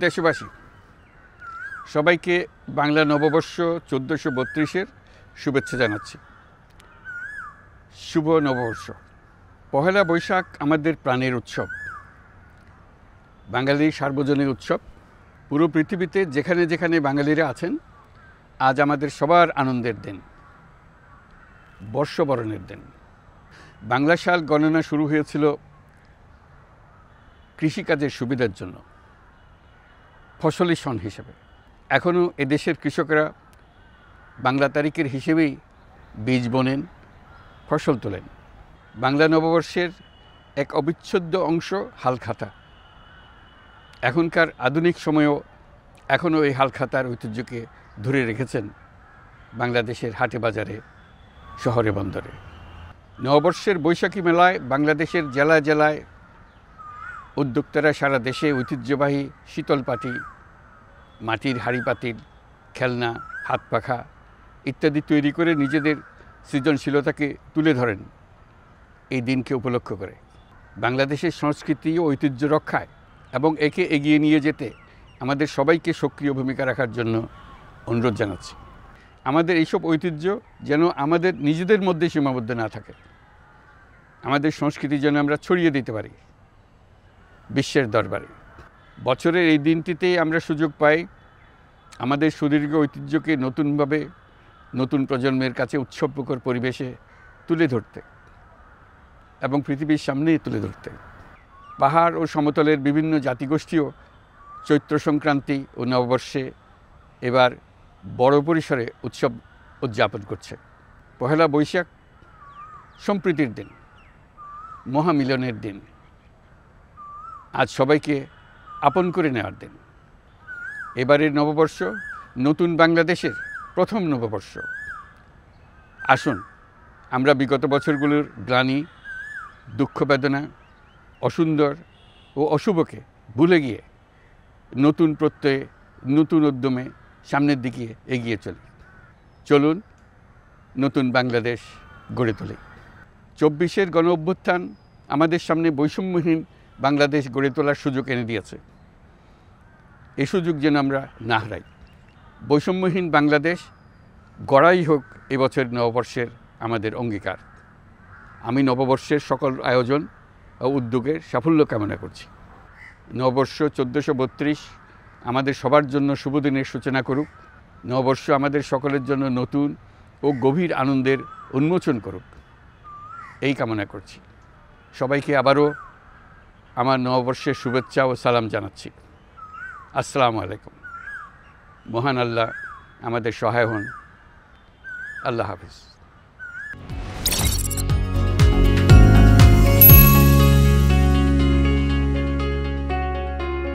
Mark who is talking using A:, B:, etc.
A: দেশবাসী, সবাইকে বাংলা নববর্ষ 1432-এর শুভেচ্ছা জানাচ্ছি। শুভ নববর্ষ। পহেলা বৈশাখ আমাদের প্রাণের উৎসব, বাঙালির সার্বজনীন উৎসব। পুরো পৃথিবীতে যেখানে যেখানে বাঙালিরা আছেন, আজ আমাদের সবার আনন্দের দিন, বর্ষবরণের দিন। বাংলা সাল গণনা শুরু হয়েছিল কৃষিকাজের সুবিধার জন্য, ফসলি সন হিসেবে। এখনও এদেশের কৃষকরা বাংলা তারিখের হিসেবেই বীজ বোনেন, ফসল তোলেন। বাংলা নববর্ষের এক অবিচ্ছেদ্য অংশ হালখাতা। এখনকার আধুনিক সময়েও এখনও এই হালখাতার ঐতিহ্যকে ধরে রেখেছেন বাংলাদেশের হাটে বাজারে, শহরে বন্দরে। নববর্ষের বৈশাখী মেলায় বাংলাদেশের জেলায় জেলায় উদ্যোক্তারা সারা দেশে ঐতিহ্যবাহী শীতল পাটি, মাটির হাঁড়ি পাতিল, খেলনা, হাত পাখা ইত্যাদি তৈরি করে নিজেদের সৃজনশীলতাকে তুলে ধরেন এই দিনকে উপলক্ষ করে। বাংলাদেশের সংস্কৃতি ও ঐতিহ্য রক্ষায় এবং একে এগিয়ে নিয়ে যেতে আমাদের সবাইকে সক্রিয় ভূমিকা রাখার জন্য অনুরোধ জানাচ্ছি। আমাদের এইসব ঐতিহ্য যেন আমাদের নিজেদের মধ্যে সীমাবদ্ধ না থাকে, আমাদের সংস্কৃতি যেন আমরা ছড়িয়ে দিতে পারি বিশ্বের দরবারে। বছরের এই দিনটিতেই আমরা সুযোগ পাই আমাদের সুদীর্ঘ ঐতিহ্যকে নতুনভাবে নতুন প্রজন্মের কাছে উৎসবমুখর পরিবেশে তুলে ধরতে এবং পৃথিবীর সামনে তুলে ধরতে। পাহাড় ও সমতলের বিভিন্ন জাতিগোষ্ঠীও চৈত্র সংক্রান্তি ও নববর্ষে এবার বড় পরিসরে উৎসব উদযাপন করছে। পহেলা বৈশাখ সম্প্রীতির দিন, মহামিলনের দিন, আজ সবাইকে আপন করে নেওয়ার দিন। এবারের নববর্ষ নতুন বাংলাদেশের প্রথম নববর্ষ। আসুন আমরা বিগত বছরগুলোর গ্লানি, দুঃখ বেদনা, অসুন্দর ও অশুভকে ভুলে গিয়ে নতুন প্রত্যয়ে, নতুন উদ্যমে সামনের দিকে এগিয়ে চলি। চলুন নতুন বাংলাদেশ গড়ে তুলি। 24-এর গণ অভ্যুত্থান আমাদের সামনে বৈষম্যহীন বাংলাদেশ গড়ে তোলার সুযোগ এনে দিয়েছে। এই সুযোগ যেন আমরা না হারাই। বৈষম্যহীন বাংলাদেশ গড়াই হোক এবছর নববর্ষের আমাদের অঙ্গীকার। আমি নববর্ষের সকল আয়োজন ও উদ্যোগের সাফল্য কামনা করছি। নববর্ষ 1432 আমাদের সবার জন্য শুভদিনের সূচনা করুক। নববর্ষ আমাদের সকলের জন্য নতুন ও গভীর আনন্দের উন্মোচন করুক, এই কামনা করছি। সবাইকে আবারও আমার নববর্ষের শুভেচ্ছা ও সালাম জানাচ্ছি। আসসালামু আলাইকুম। মহান আল্লাহ আমাদের সহায় হন। আল্লাহ হাফিজ।